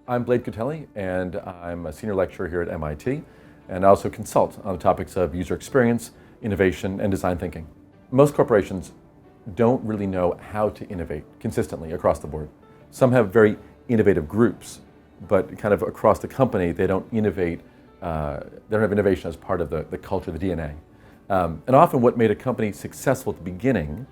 I'm Blade Cotelli, and I'm a senior lecturer here at MIT, and I also consult on the topics of user experience, innovation, and design thinking. Most corporations don't really know how to innovate consistently across the board. Some have very innovative groups, but kind of across the company, they don't innovate, they don't have innovation as part of the culture, the DNA. And often what made a company successful at the beginning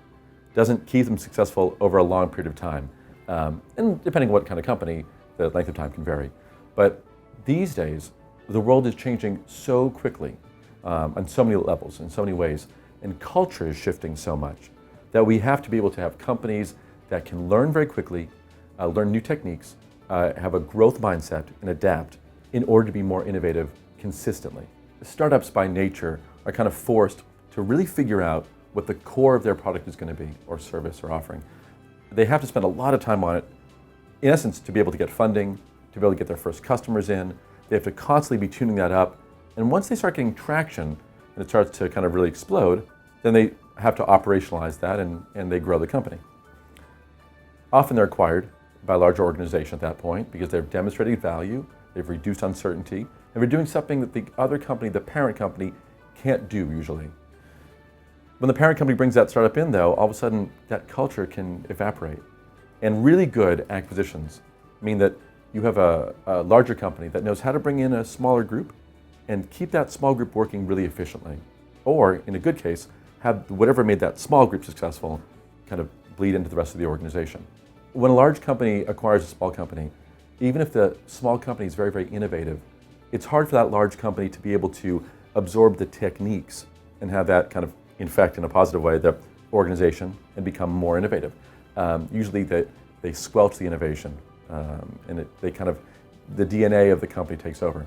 doesn't keep them successful over a long period of time. And depending on what kind of company, the length of time can vary. But these days, the world is changing so quickly on so many levels, in so many ways, and culture is shifting so much that we have to be able to have companies that can learn very quickly, learn new techniques, have a growth mindset, and adapt in order to be more innovative consistently. Startups by nature are kind of forced to really figure out what the core of their product is going to be, or service or offering. They have to spend a lot of time on it, in essence, to be able to get funding, to be able to get their first customers in. They have to constantly be tuning that up. And once they start getting traction and it starts to kind of really explode, then they have to operationalize that and they grow the company. Often they're acquired by a larger organization at that point because they've demonstrated value, they've reduced uncertainty, and they're doing something that the other company, the parent company, can't do usually. When the parent company brings that startup in, though, all of a sudden that culture can evaporate. And really good acquisitions mean that you have a larger company that knows how to bring in a smaller group and keep that small group working really efficiently. Or, in a good case, have whatever made that small group successful kind of bleed into the rest of the organization. When a large company acquires a small company, even if the small company is very, very innovative, it's hard for that large company to be able to absorb the techniques and have that kind of infect in a positive way the organization and become more innovative. Usually they squelch the innovation and the DNA of the company takes over.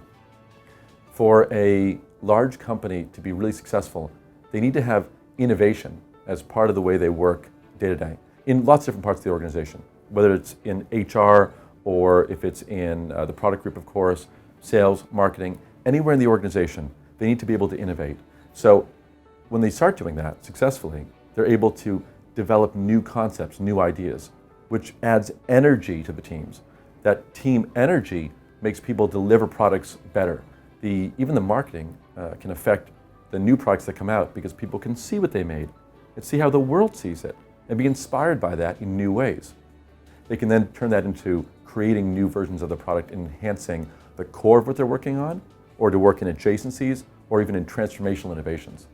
For a large company to be really successful, they need to have innovation as part of the way they work day to day in lots of different parts of the organization, whether it's in HR or if it's in the product group, of course, sales, marketing, anywhere in the organization, they need to be able to innovate. So when they start doing that successfully, they're able to develop new concepts, new ideas, which adds energy to the teams. That team energy makes people deliver products better. Even the marketing can affect the new products that come out because people can see what they made and see how the world sees it and be inspired by that in new ways. They can then turn that into creating new versions of the product, enhancing the core of what they're working on, or to work in adjacencies, or even in transformational innovations.